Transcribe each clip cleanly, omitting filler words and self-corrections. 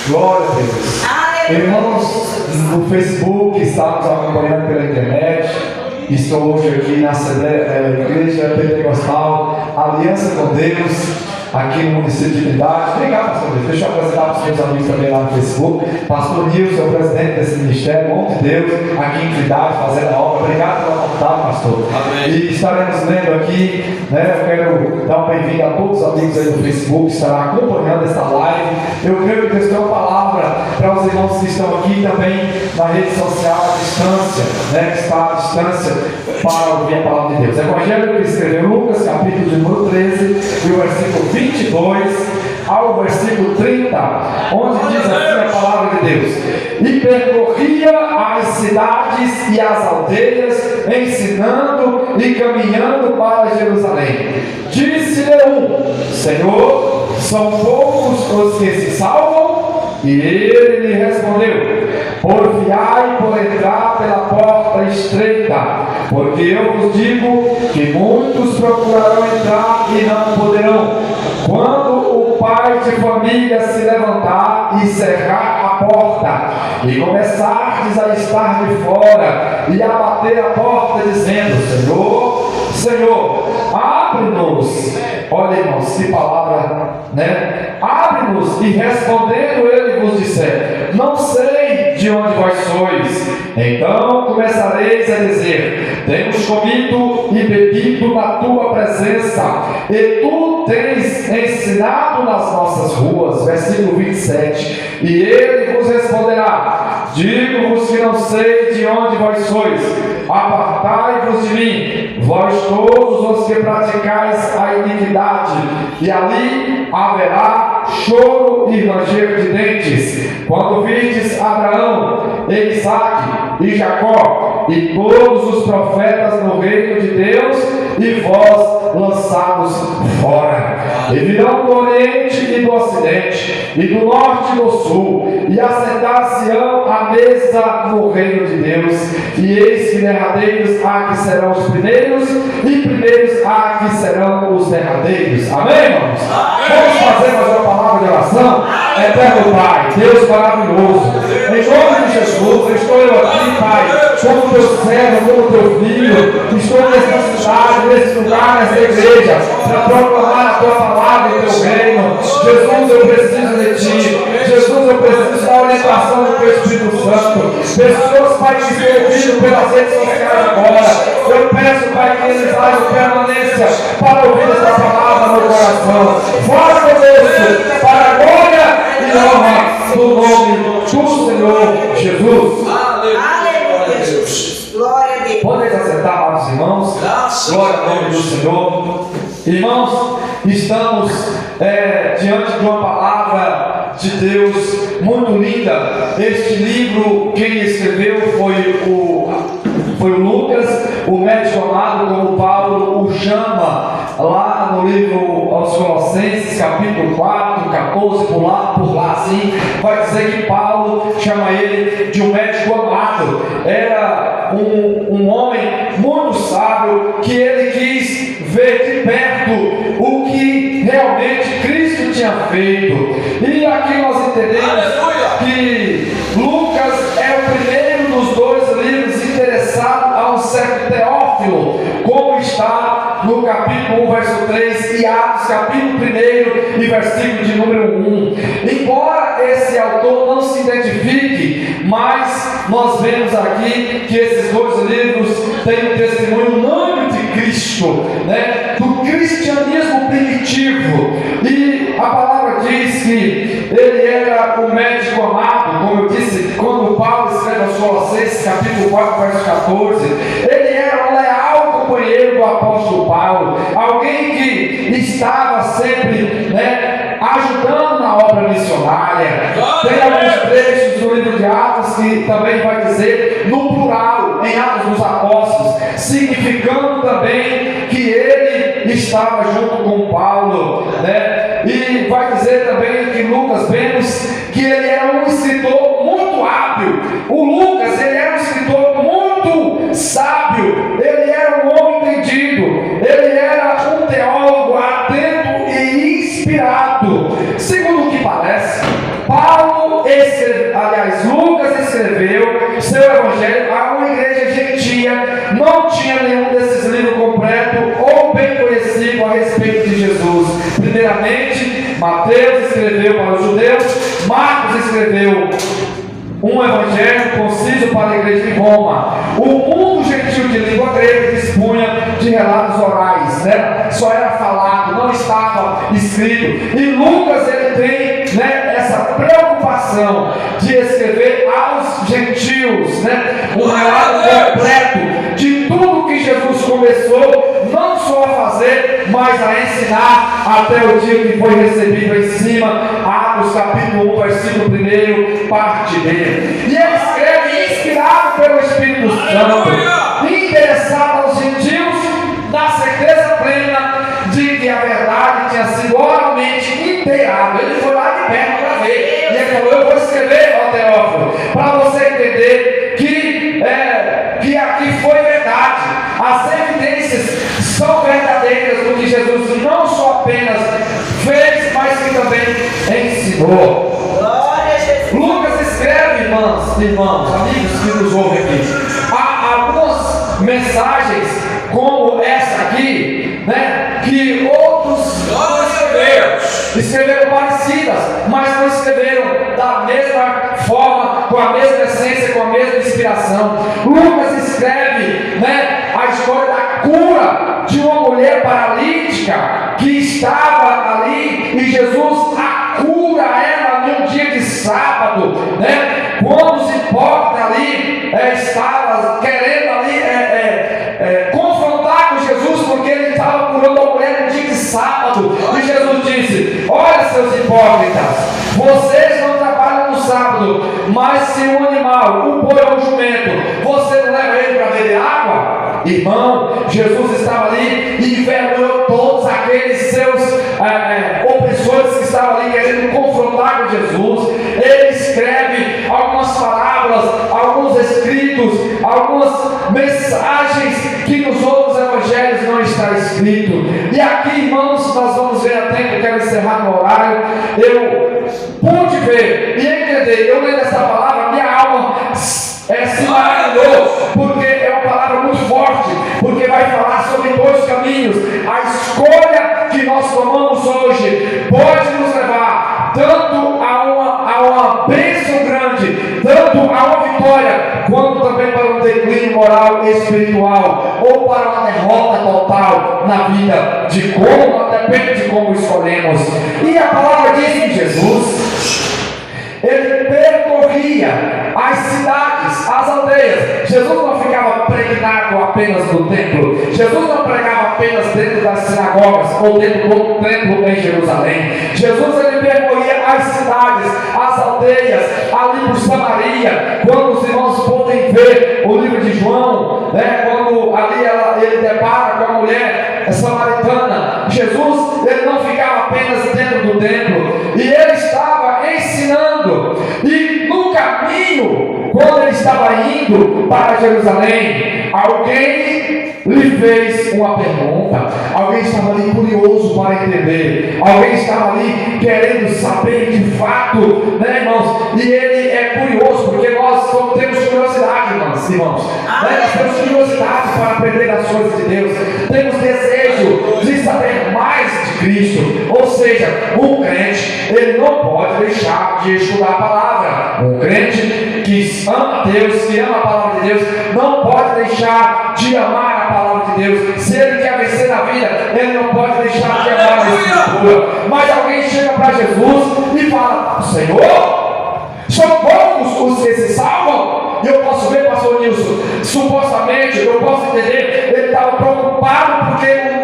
Glória a Deus. Irmãos, no Facebook, estamos acompanhando pela internet. Estou hoje aqui na Igreja Pentecostal Aliança com Deus, aqui no município de Trindade. Obrigado, pastor Deus. Deixa eu apresentar para os meus amigos também lá no Facebook. Pastor Nilson, o presidente desse ministério, homem de Deus, aqui em Trindade, fazendo a obra. Obrigado pela vontade, pastor. Amém. E estaremos lendo aqui, né? Eu quero dar uma bem-vinda a todos os amigos aí do Facebook que estarão acompanhando esta live. Eu creio que Deus tem uma palavra para os irmãos que estão aqui também na rede social à distância, né? Que está à distância para ouvir a palavra de Deus. Evangelho que escreveu Lucas, capítulo de número 13, e o versículo 22 ao versículo 30, onde diz assim a palavra de Deus: e percorria as cidades e as aldeias, ensinando e caminhando para Jerusalém. Disse-lhe um: Senhor, são poucos os que se salvam? E ele lhe respondeu: porfiai por entrar pela porta estreita, porque eu vos digo que muitos procurarão entrar e não poderão. Quando o pai de família se levantar e cerrar a porta, e começardes a estar de fora, e a bater a porta, dizendo: Senhor, Senhor, abre-nos. Olha, irmãos, que palavra, né? Abre-nos. E respondendo ele vos disser: não sei de onde vós sois. Então começareis a dizer: temos comido e bebido na tua presença, e tu tens ensinado nas nossas ruas. Versículo 27. E ele vos responderá: digo-vos que não sei de onde vós sois. Apartai-vos de mim, vós todos os que praticais a iniquidade. E ali haverá choro e ranger de dentes, quando virdes Abraão, e Isaque e Jacó e todos os profetas no reino de Deus, e vós lançados fora. E virão do Oriente e do Ocidente, e do Norte e do Sul, e assentar-se-ão à mesa no reino de Deus. E eis que derradeiros há que serão os primeiros, e primeiros há que serão os derradeiros. Amém, irmãos? Vamos fazer mais uma palavra de oração? Eterno Pai, Deus maravilhoso, em nome de Jesus, estou eu aqui, Pai, como teu servo, como teu filho. Estou nessa cidade, nesse lugar, nessa igreja, para proclamar a tua palavra e o teu reino. Jesus, eu preciso de ti. Jesus, eu preciso da orientação do teu Espírito Santo. Pessoas, Pai, que estão ouvindo pelas redes sociais agora, eu peço, Pai, que eles hajam permanência para ouvir essa palavra no coração. Faça isso para a glória e honra do nome do Senhor Jesus. Aleluia, Jesus. Glória a Deus. Podem assentar, amados irmãos. Glória ao nome do Senhor. Irmãos, estamos diante de uma palavra de Deus muito linda. Este livro, quem escreveu foi o Lucas, o médico amado, como Paulo o chama lá no livro aos Colossenses, capítulo 4, 14, por lá assim, vai dizer que Paulo chama ele de um médico amado. Era um homem muito sábio, que ele quis ver de perto o que realmente Cristo tinha feito. E aqui nós entendemos que Lucas é o primeiro dos dois livros interessado a um certo Teófilo, como está no capítulo 1, verso 3, e Atos, capítulo 1 e versículo de número 1. Embora esse autor não se identifique, mas nós vemos aqui que esses dois livros têm um testemunho unânime de Cristo, né? Do cristianismo primitivo. E a palavra diz que ele era um médico amado, como eu disse, quando Paulo escreve aos Colossenses, capítulo 4, verso 14, ele era um leal companheiro do apóstolo Paulo, alguém que estava sempre, né, ajudando na obra missionária. Tem alguns trechos do livro de Atos que também vai dizer no plural, em Atos dos Apóstolos, significando também que ele estava junto com Paulo, né? E vai dizer também que Lucas vemos que ele era um escritor muito hábil. O Lucas, ele era um escritor muito sábio, ele era um homem entendido, ele era um teólogo atento e inspirado. Segundo o que parece, Paulo Lucas escreveu seu evangelho a uma igreja gentia, não tinha nenhum desses livros completo ou bem conhecido a respeito de Jesus. Primeiramente, Mateus escreveu para os judeus, Marcos escreveu um evangelho conciso para a igreja de Roma. O mundo gentil de língua grega dispunha de relatos orais, né? Só era falado, não estava escrito. E Lucas, ele tem, né, essa preocupação de escrever aos gentios, né, um relato completo de tudo que Jesus começou, não só a fazer, mas a ensinar até o dia que foi recebido em cima. Atos capítulo 1, versículo 1, parte dele. E ele escreve inspirado pelo Espírito Santo, interessado aos gentios, na certeza plena de que a verdade tinha sido oralmente inteirada. Ele foi lá de perto para ver, e ele falou: eu vou escrever, ó Teófilo, para você entender que aqui foi verdade. As evidências são verdadeiras do que Jesus não só apenas fez, mas que também ensinou. Lucas escreve, irmãos, amigos que nos ouvem aqui, há algumas mensagens como essa aqui, né, que outros escreveram parecidas, mas não escreveram da mesma forma, com a mesma essência, com a mesma inspiração. Lucas escreve, né, a história da cura de uma mulher paralítica que estava ali, e Jesus a cura ela num dia de sábado, né? Quando os hipócritas ali estavam querendo ali confrontar com Jesus, porque ele estava curando a mulher no dia de sábado, e Jesus disse: olha, seus hipócritas, vocês não trabalham no sábado, mas se um animal, um boi ou um jumento, você não leva ele para beber água? Irmão, Jesus estava ali e envergonhou todos aqueles seus opressores que estavam ali querendo confrontar com Jesus. Ele escreve algumas parábolas, alguns escritos, algumas mensagens que nos outros evangelhos não está escrito. E aqui, irmãos, nós vamos ver a tempo, eu quero encerrar no horário. Eu pude ver e entender, eu lendo essa palavra, minha alma se maravilhou, porque é uma palavra muito forte, porque vai falar sobre dois caminhos. A escolha que nós tomamos hoje pode nos levar tanto a uma bênção grande, tanto a uma vitória, quanto também para um declínio moral e espiritual, ou para uma derrota total na vida, de como, depende de como escolhemos. E a palavra diz que Jesus, ele percorria as cidades, as aldeias. Jesus não ficava pregnado apenas no templo. Jesus não pregava apenas dentro das sinagogas ou dentro do templo em Jerusalém. Jesus, ele percorria as cidades, as aldeias, ali por Samaria. Quando os irmãos podem ver o livro de João, né, quando ali ele depara com a mulher samaritana, Jesus, ele não ficava apenas dentro do templo, e ele estava ensinando. E no caminho, quando ele estava indo para Jerusalém, alguém lhe fez uma pergunta. Alguém estava ali curioso para entender. Alguém estava ali querendo saber de fato, né, irmãos? E ele é curioso, porque nós temos curiosidade, irmãos. Né? Nós temos curiosidade para aprender as coisas de Deus. Temos desejo de saber mais de Cristo. Ou seja, um crente, ele não pode deixar de estudar a palavra. Um crente que ama Deus, que ama a palavra de Deus, não pode deixar de amar a palavra de Deus. Se ele quer vencer na vida, ele não pode deixar de amar a Escritura. Mas alguém chega para Jesus e fala: Senhor, são poucos os que se salvam. E eu posso ver, pastor Nilson, supostamente, eu posso entender, ele estava preocupado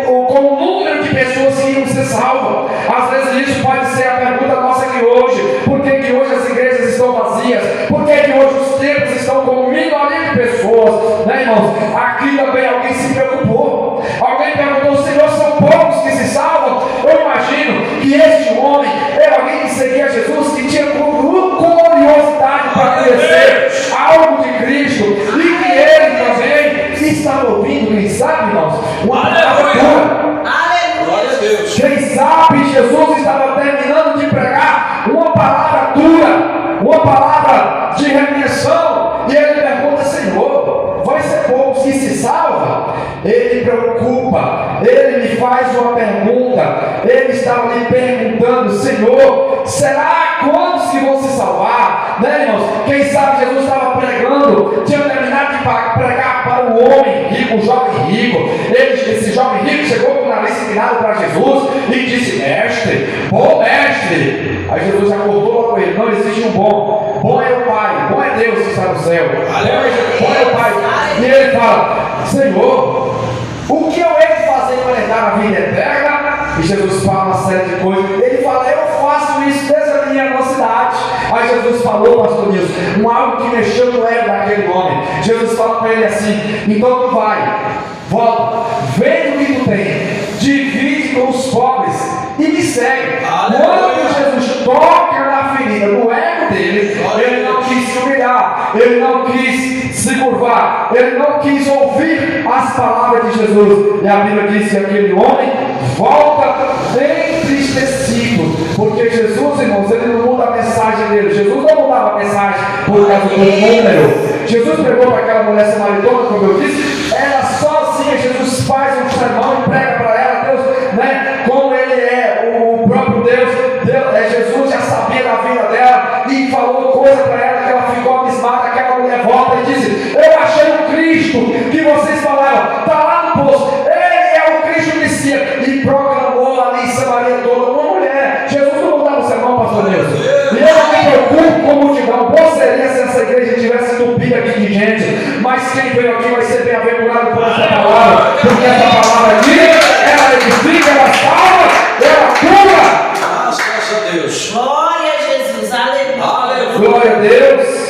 com o número de pessoas que iam ser salvas. Às vezes isso pode ser a pergunta nossa aqui hoje: por que hoje as igrejas estão vazias? Por que hoje os templos estão com minoria de pessoas? Né, irmãos? Aqui também alguém se preocupou. Alguém perguntou: Senhor, são poucos que se salvam? Eu imagino que este homem era alguém que seguia Jesus, que tinha curiosidade para conhecer algo de Cristo, e que ele também estava ouvindo uma palavra de repreensão, e ele pergunta: Senhor, vai ser poucos que se salvam? Ele preocupa, ele me faz uma pergunta, ele estava lhe perguntando: Senhor, será quantos que vão se salvar? Né, irmãos? Quem sabe Jesus estava pregando, tinha terminado de pregar para o homem rico, o jovem rico. Esse jovem rico chegou com o nariz inclinado para Jesus e disse: Mestre, bom mestre. Aí Jesus acordou com ele: não existe um bom. Bom é o Pai, bom é Deus que está no céu. Bom é o Pai. E ele fala: Senhor, o que eu hei de fazer para herdar a vida eterna? E Jesus fala uma série de coisas. Ele fala: eu faço isso desde a minha mocidade. Aí Jesus falou, pastor Nilson, algo que mexeu no ego daquele homem. Jesus fala para ele assim: então tu vai, volta, vende o que tu tem, divide com os pobres e me segue. Quando Jesus toca na ferida, no ego dele, ele não quis se humilhar, ele não quis se curvar, ele não quis ouvir as palavras de Jesus. E a Bíblia diz que aquele homem volta entristecido, porque Jesus, irmãos, ele não muda a mensagem dele. Jesus não mudava a mensagem por causa do número. Jesus pregou para aquela mulher samaritana, como eu disse, ela sozinha. Jesus faz um sermão e prega para ela, Deus, né, como ele é o próprio Deus, Jesus já sabia da vida dela e falou coisa para ela que ela ficou abismada. Aquela mulher volta e disse: eu achei o Cristo que vocês falaram, está lá no poço, ele é o Cristo Messias. E proclamou ali em Samaria toda. Uma mulher. Jesus não mudava o sermão, pastor Nilson. E eu não me preocupo com a multidão. Bom seria se essa igreja tivesse entupida aqui de gente, mas quem veio aqui vai ser bem-aventurado por essa palavra, porque essa palavra aqui, ela edifica, ela salva, ela cura. Graças a Deus. Glória a Jesus, aleluia. Glória a Deus.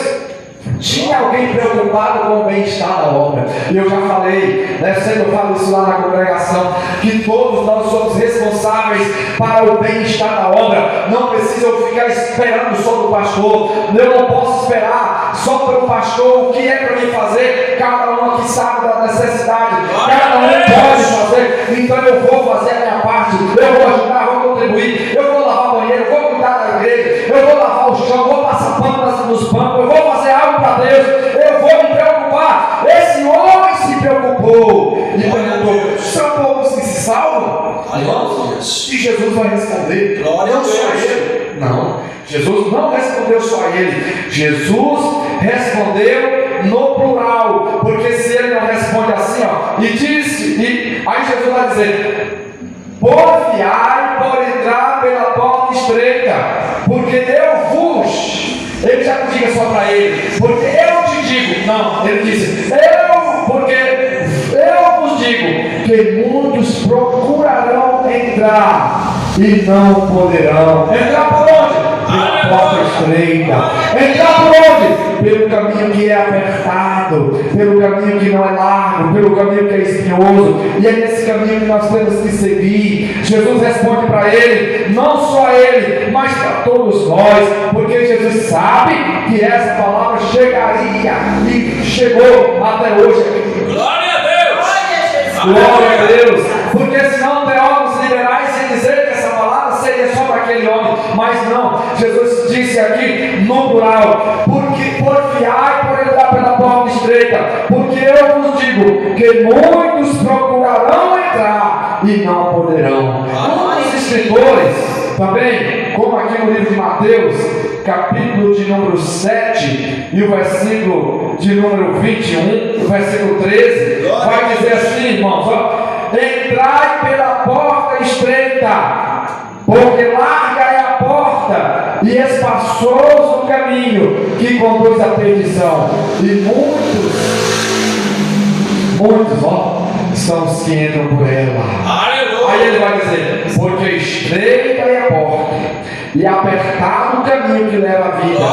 Tinha alguém preocupado com o bem-estar da obra. E eu já falei, né, sempre eu falo isso lá na congregação, que todos nós somos responsáveis para o bem-estar da obra. Não precisa eu ficar esperando só do pastor. Eu não posso esperar só pelo pastor o que é para mim fazer. Cada um aqui sabe da necessidade, cada um pode fazer. Então eu vou fazer a minha parte, eu vou ajudar, vou contribuir, eu vou lavar banheiro, eu vou cuidar da igreja, eu vou lavar o chão, eu vou passar pano nos bancos, eu vou fazer algo para Deus, eu vou me preocupar. Esse homem se preocupou e perguntou: são poucos que se salvam? E Jesus vai responder: glória a não só Deus. ele. Não, Jesus não respondeu só a ele. Jesus respondeu no plural, porque se ele não responde assim, ó, e disse, aí Jesus vai dizer: porfiai por entrar pela porta estreita, porque eu vos. Ele já não diga só para ele, porque eu te digo. Não, ele disse: porque eu vos digo que muitos procurarão entrar e não poderão. Entrar por onde? Pela porta estreita. Entrar por onde? Pelo caminho que é apertado, pelo caminho que não é largo, pelo caminho que é espinhoso. E é nesse caminho que nós temos que seguir. Jesus responde para ele, não só a ele, mas para todos nós, porque Jesus sabe que essa palavra chegaria e chegou até hoje. Glória a Deus. Glória a Deus. Porque senão teólogos liberais sem dizer que essa palavra seria só para aquele homem. Mas não, Jesus disse aqui no plural: porque porfiai por entrar pela porta estreita, porque eu vos digo que muitos procurarão entrar e não poderão. Os escritores também, como aqui no livro de Mateus, capítulo de número 7 e o versículo de número 21, o versículo 13, vai dizer assim, irmãos, ó: entrai pela porta estreita, porque larga é a porta e espaçoso o caminho que conduz à perdição, e muitos, ó, são os que entram por ela. Aleluia. Aí ele vai dizer: porque estreita é a porta e apertado o caminho que leva à vida,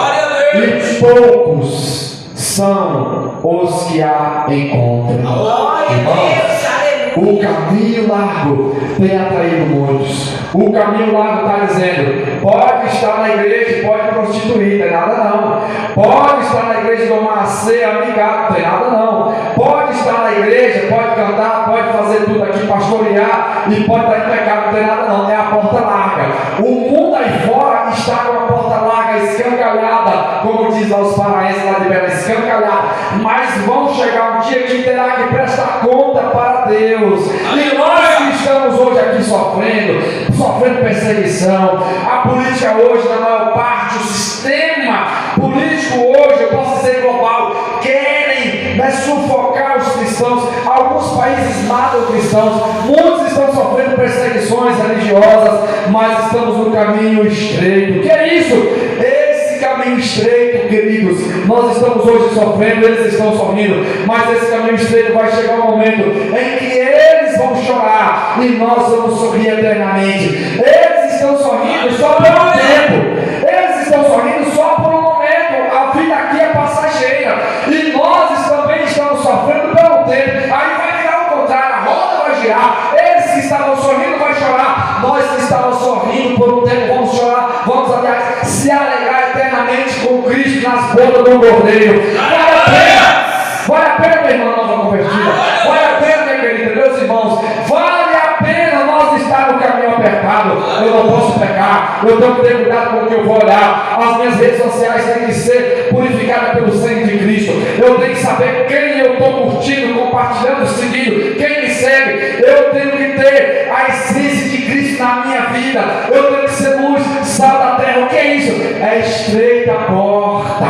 e poucos são os que a encontram. Glória a Deus, aleluia. O caminho largo tem atraído muitos. O caminho largo está dizendo: pode estar na igreja e pode prostituir, não tem nada não. Pode estar na igreja e tomar ceia amigável, não tem nada não. Pode estar na igreja, pode cantar, pode fazer tudo aqui, pastorear e pode estar em pecado, não tem nada não. É a porta larga. O mundo aí fora está com a porta larga e escancalhada, como diz lá os paraenses lá de Belém, escancalhada, mas vão chegar um dia que terá que prestar conta para Deus. E nós que estamos hoje aqui sofrendo perseguição, a política hoje, na maior parte, o sistema político hoje, eu posso dizer global, querem sufocar os cristãos. Alguns países matam cristãos, muitos estão sofrendo perseguições religiosas, mas estamos no caminho estreito. Que é isso? Esse caminho estreito, queridos, nós estamos hoje sofrendo, eles estão sorrindo, mas esse caminho estreito vai chegar um momento em que eles vão chorar e nós vamos sorrir eternamente. Eles estão sorrindo só por um tempo, eles estão sorrindo só por um momento, a vida aqui é passageira e nós também estamos sofrendo por um tempo. Aí vai virar o contrário, a roda vai girar, eles que estavam sorrindo vai chorar, nós que estávamos sorrindo por um tempo vamos chorar, vamos, aliás, se alegrar eternamente com Cristo nas bodas do Cordeiro. Vale a pena, minha irmã nova convertida, vale a pena, minha querida, meus irmãos, vale a pena nós estar no caminho apertado. Eu não posso pecar, eu tenho que ter cuidado com o que eu vou olhar, as minhas redes sociais têm que ser purificadas pelo sangue de Cristo, eu tenho que saber quem eu estou curtindo, compartilhando, seguindo, quem me segue. Eu tenho que ter a essência de Cristo na minha vida, eu tenho que ser luz, sal da terra. O que é isso? É estreita a porta,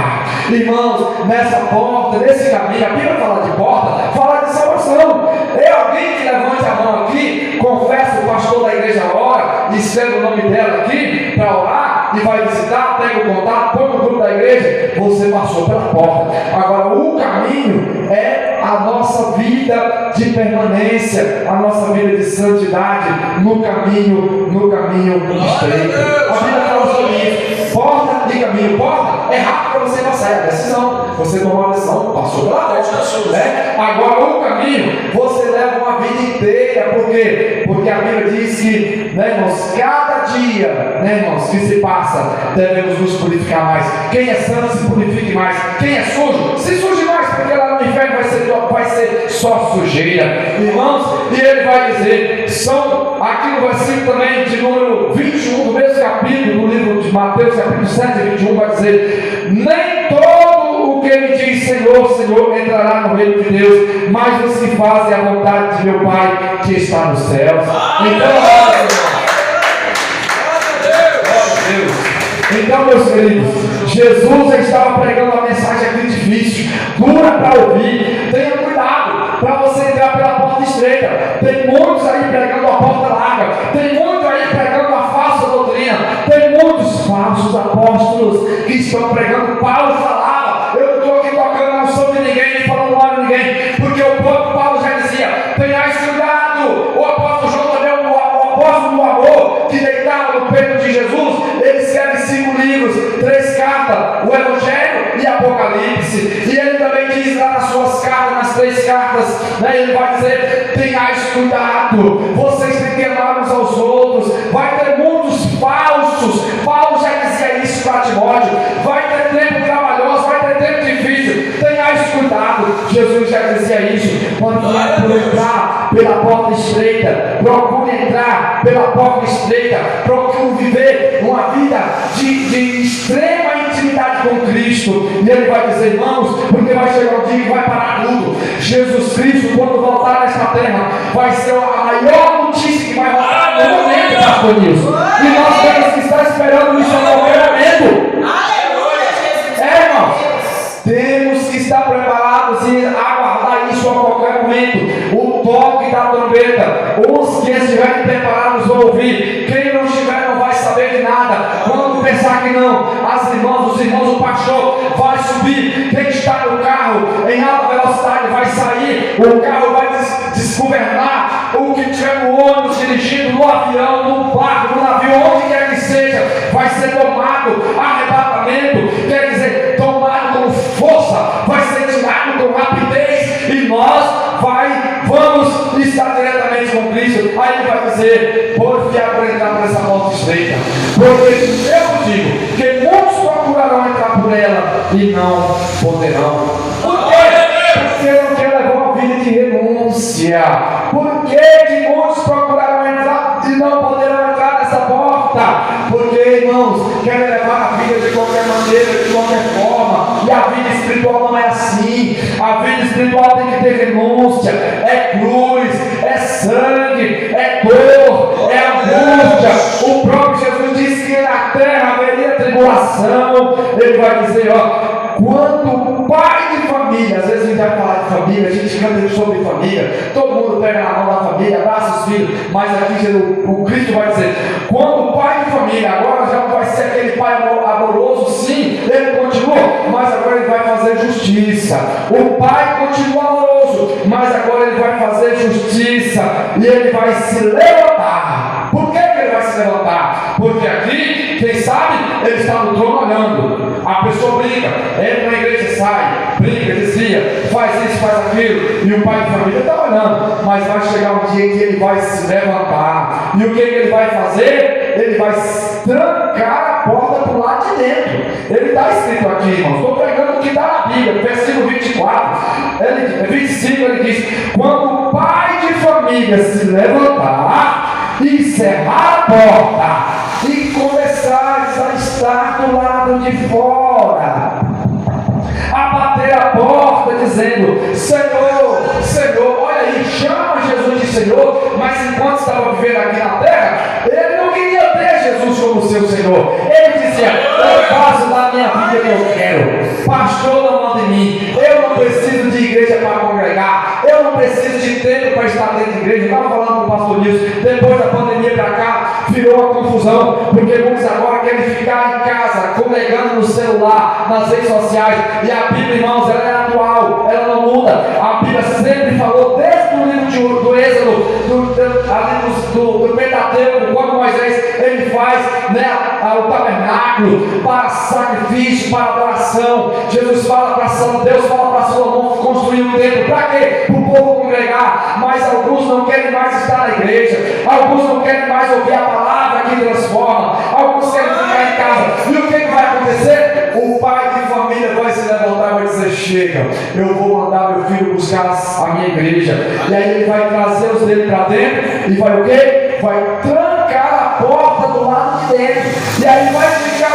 irmãos, nessa porta, nesse caminho, a Bíblia fala de porta, fala de salvação. É alguém que levante a mão aqui, confessa o pastor da igreja ora, e escreve o nome dela aqui para orar, e vai visitar, pega o contato, põe no grupo da igreja, você passou pela porta. Agora o caminho é a nossa vida de permanência, a nossa vida de santidade no caminho estreito. A Bíblia fala sobre isso. Porta e caminho. Porta é rápido para você passar, é decisão. Você tomou a decisão, passou pela porta, né? Agora o caminho, você leva uma vida inteira. Por quê? Porque a Bíblia diz que, né, irmãos, cada dia, né, irmãos, que se passa, devemos nos purificar mais. Quem é santo se purifique mais. Quem é sujo, se suje mais, porque lá no inferno vai ser só sujeira, irmãos. E ele vai dizer, aqui no versículo também de número 21 do mesmo capítulo, do livro de Mateus, capítulo 7, 21, vai dizer: nem todo o que me diz Senhor, Senhor entrará no reino de Deus, mas os que fazem a vontade de meu Pai que está nos céus. Então, meus queridos, Jesus estava pregando uma mensagem aqui difícil, dura para ouvir. Tenha cuidado para você entrar pela porta estreita. Tem muitos aí pregando a porta larga, tem muitos aí pregando a falsa doutrina, tem muitos falsos apóstolos que estão pregando. Paulo falava, eu não estou aqui tocando na unção de ninguém, nem falando mal de ninguém, porque o próprio Paulo já dizia: tenhais cuidado. O apóstolo João também, o apóstolo do amor, que deitava no peito de Jesus. Ele escreve 5 livros, 3 cartas, o Evangelho e Apocalipse. E ele também diz lá nas suas cartas, nas 3 cartas, né, ele vai dizer: tenhais cuidado, vocês têm que amar uns aos outros. Vai ter muitos falsos. Paulo já dizia isso para Timóteo. Vai ter tempo trabalhoso, vai ter tempo difícil. Tenhais cuidado. Jesus já dizia isso. Quando entrar pela porta estreita, procure entrar pela porta estreita, procure viver uma vida de extrema intimidade com Cristo. E ele vai dizer, irmãos, porque vai chegar um dia que vai parar tudo. Jesus Cristo, quando voltar nesta terra, vai ser a maior notícia que vai rolar no momento, pastor Nilson. E nós temos que estar esperando isso a qualquer momento. Irmãos, temos que estar preparados e aguardar isso a qualquer momento. O toque da trombeta. Os que estiverem preparados vão ouvir. Quem não estiver não vai saber de nada. Quando pensar que não, as irmãs, os irmãos, o pastor vai subir. Quem está no carro em alta velocidade vai sair. O carro vai desgovernar. O que estiver no ônibus, dirigindo, no avião, no barco, no navio, onde quer que seja, vai ser tomado. Arrebatamento quer dizer tomado com força, vai ser tirado com rapidez. E nós vamos estar diretamente com Cristo. Aí ele vai dizer: porfiar para entrar por essa porta estreita, porque eu digo que muitos procurarão entrar por ela e não poderão. Por quê? Porque não quer levar uma vida de renúncia. Por que muitos procurarão entrar e não poderão entrar nessa porta? Porque, irmãos, querem levar a vida de qualquer maneira. maneira, de qualquer forma. E a vida espiritual não é assim. A vida espiritual tem que ter renúncia, é cruz, é sangue, é dor, é angústia. O próprio Jesus disse que na terra haveria tribulação. Ele vai dizer, quando o pai de família, às vezes a gente vai falar de família, a gente canta sobre família, todo mundo pega na mão da família, abraça os filhos, mas aqui o Cristo vai dizer, quando o pai de família, agora já não vai ser aquele pai amoroso, sim, ele continua, mas agora ele vai fazer justiça. O pai continua amoroso, mas agora ele vai fazer justiça, e ele vai se levantar. Por que ele vai se levantar? Porque aqui, quem sabe, ele está no trono olhando. A pessoa briga, entra na igreja, sai, briga, desvia, faz isso, faz aquilo, e o pai de família está olhando, mas vai chegar um dia que ele vai se levantar, e o que ele vai fazer? Ele vai trancar a porta para o lado de dentro. Ele está escrito aqui, irmãos, estou pregando o que está na Bíblia, versículo 24, 25, ele diz, quando o pai de família se levantar, e cerrar a porta, e começares a estar do lado de fora, a bater a porta, dizendo, Senhor, Senhor, olha aí, chama Jesus de Senhor, mas enquanto estava vivendo aqui na terra, ele não queria ter Jesus como seu Senhor. Ele dizia, eu faço da minha vida o que eu quero, pastor não manda em mim, eu não preciso de igreja para congregar, eu não preciso de tempo para estar dentro de igreja. Eu estava falando com o pastor Nilson, depois da pandemia para cá, virou uma confusão, porque muitos agora querem ficar em casa, congregando no celular, nas redes sociais, e a Bíblia, irmãos, ela é atual, ela não muda. A Bíblia sempre falou, desde o livro do Êxodo, do Pentateuco, quando Moisés ele faz o tabernáculo para sacrifício, para adoração. Deus fala para Salomão construir um templo, para quê? Para o povo congregar, mas alguns não querem mais estar na igreja, alguns não querem mais ouvir a palavra que transforma, alguns querem ficar em casa. E o que vai acontecer? O pai de família vai se levantar e vai dizer, chega, eu vou mandar meu filho buscar a minha igreja, e aí ele vai trazer os dele para dentro, e vai o quê? Vai trancar a porta do lado de dentro, e aí vai ficar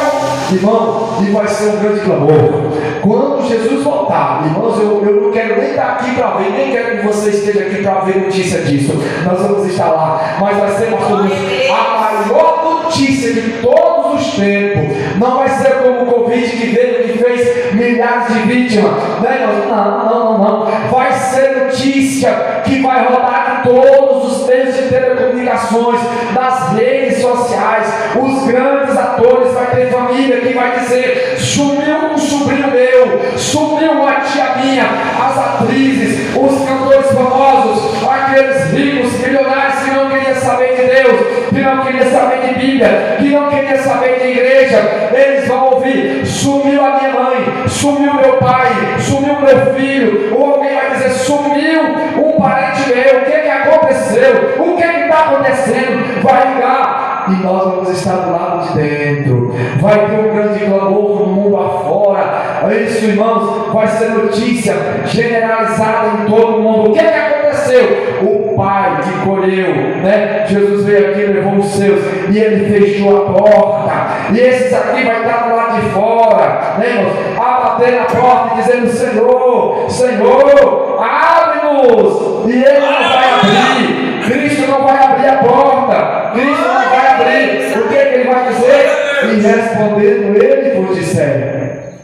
irmão, e vai ser um grande clamor. Quando Jesus voltar, irmãos, eu não quero nem estar aqui para ver, nem quero que você esteja aqui para ver notícia disso. Nós vamos estar lá, mas vai ser, pastor, a maior notícia de todos os tempos. Não vai ser como o Covid que veio, que fez milhares de vítimas, né? Não. Vai ser notícia que vai rodar em todos os meios de telecomunicações, nas redes sociais. Os grandes atores, vai ter família que vai dizer, sumiu um sobrinho meu, sumiu uma tia minha, as atrizes, os cantores famosos, aqueles ricos, milionários que não queriam saber de Deus, que não queriam saber de Bíblia, que não queriam saber de igreja. Eles vão ouvir, sumiu a minha mãe, sumiu meu pai, sumiu meu filho, ou alguém vai dizer, sumiu um parente meu, o que aconteceu? O que está acontecendo? Vai ligar, e nós vamos estar do lado de dentro. Vai ter um grande clamor no mundo afora. Isso, irmãos, vai ser notícia generalizada em todo o mundo. O que aconteceu? O pai que colheu, né? Jesus veio aqui, levou os seus, e ele fechou a porta. E esses aqui vai estar do lado de fora, né, irmãos? A bater na porta, dizendo, Senhor, Senhor, abre-nos. E ele não vai abrir. Cristo não vai abrir a porta. Cristo não vai abrir. O que ele vai dizer? E respondendo ele vos disser,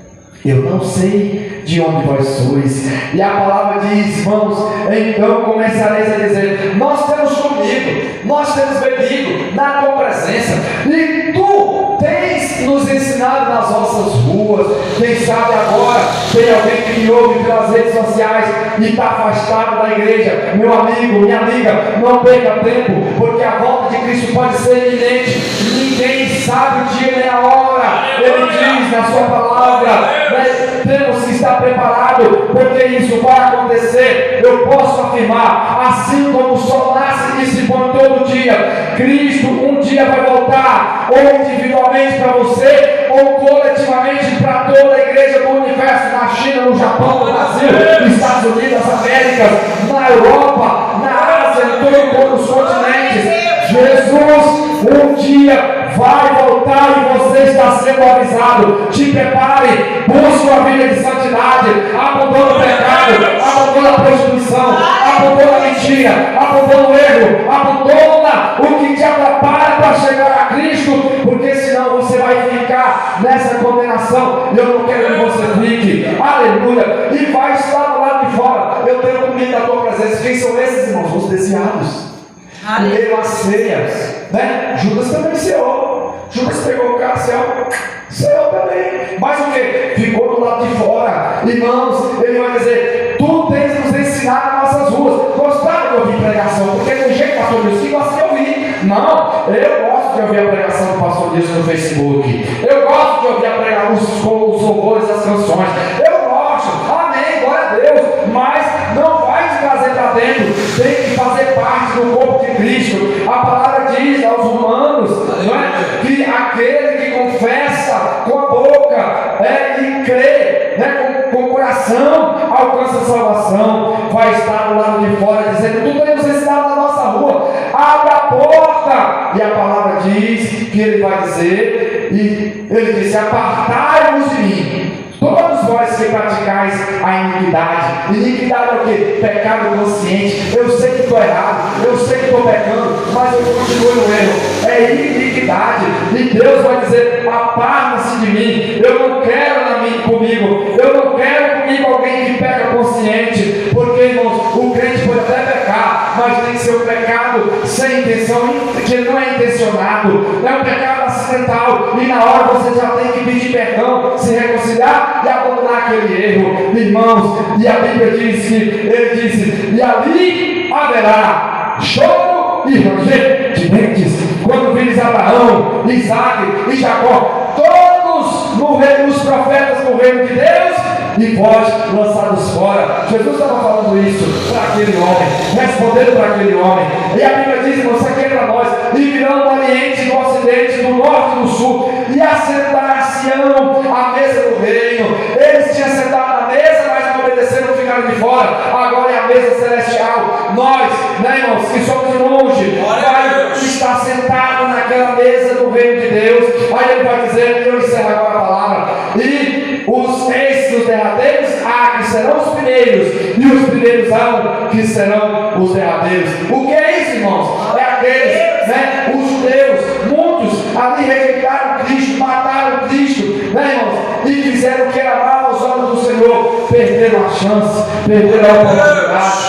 eu não sei de onde vós sois. E a palavra diz, irmãos, então começareis a dizer, nós temos comido, nós temos bebido na tua presença, e tu tens nos ensinado nas nossas ruas. Quem sabe agora tem alguém que me ouve pelas redes sociais e está afastado da igreja. Meu amigo, minha amiga, não perca tempo, porque a volta de Cristo pode ser iminente. Ninguém sabe o dia nem a hora. Ele diz na sua palavra, temos que estar preparados, porque isso vai acontecer. Eu posso afirmar, assim como o sol nasce e se põe todo dia, Cristo um dia vai voltar, ou individualmente para você, ou coletivamente para toda a igreja do universo, na China, no Japão, no Brasil, nos Estados Unidos, nas Américas, na Europa, na Ásia, em todos os continentes. Jesus um dia vai voltar e você está sendo avisado. Te prepare, busque uma vida de santidade, abandona o pecado, abandona a prostituição, abandona a mentira, abandona o erro, abandona o que te atrapalha para chegar a Cristo, porque senão você vai ficar nessa condenação. E eu não quero que você fique, aleluia, e vai estar do lado de fora. Eu tenho comigo na tua presença. Quem são esses, irmãos? Os desviados. Comeram as ceias, né? Judas também ceou. Judas pegou o cara, ceou também. Mas o que? Ficou do lado de fora. Irmãos, ele vai dizer: tu tens nos ensinado nas nossas ruas. Gostaram de ouvir pregação? Porque tem gente, pastor Deus, que gosta de ouvir. Não, eu gosto de ouvir a pregação do pastor Deus no Facebook. Eu gosto de ouvir a pregação, os louvores, as canções. Eu gosto, amém, glória a Deus. Mas não vai te trazer para dentro. Tem que fazer parte do corpo de Cristo. A palavra diz aos Romanos, não é? Que aquele que confessa com a boca e crê, né, com o coração, alcança a salvação. Vai estar do lado de fora dizendo: tu temos ensinado na nossa rua, abre a porta. E a palavra diz que ele vai dizer, e ele disse: apartai-vos de mim, todos vós que praticais a iniquidade. Iniquidade é o que? Pecado consciente. Eu sei que estou errado, eu sei que estou pecando, mas eu continuo no erro. É iniquidade. E Deus vai dizer: aparta-se de mim. Eu não quero comigo. Eu não quero comigo alguém que peca consciente. Porque, irmãos, o crente pode até pecar, mas tem que ser um pecado sem intenção, que não é intencionado. É um pecado acidental. E na hora você já tem que pedir perdão, se reconciliar e abandonar aquele erro. Irmãos, e a Bíblia diz que ele disse: e ali haverá choro e ranger de dentes, quando vires Abraão, Isaac e Jacó, todos os profetas no reino de Deus, e vós lançados fora. Jesus estava falando isso para aquele homem, respondendo para aquele homem. E a Bíblia diz: você aqui é para nós, e virão do Oriente, do Ocidente, do Norte e do Sul, e assentar-se-ão à mesa do reino. Eles tinham sentado na mesa, mas não obedeceram, ficaram de fora. Agora é a mesa celestial. Nós, né, irmãos, que somos de longe, vai estar sentado naquela mesa do reino de Deus. Aí ele vai dizer, eu encerro agora a palavra: e os derradeiros que serão os primeiros, e os primeiros que serão os derradeiros. O que é isso, irmãos? É aqueles, né, os judeus, muitos ali rejeitaram Cristo, mataram Cristo, né, irmãos, e fizeram o que era mal aos olhos do Senhor. Perderam a chance, perderam a oportunidade.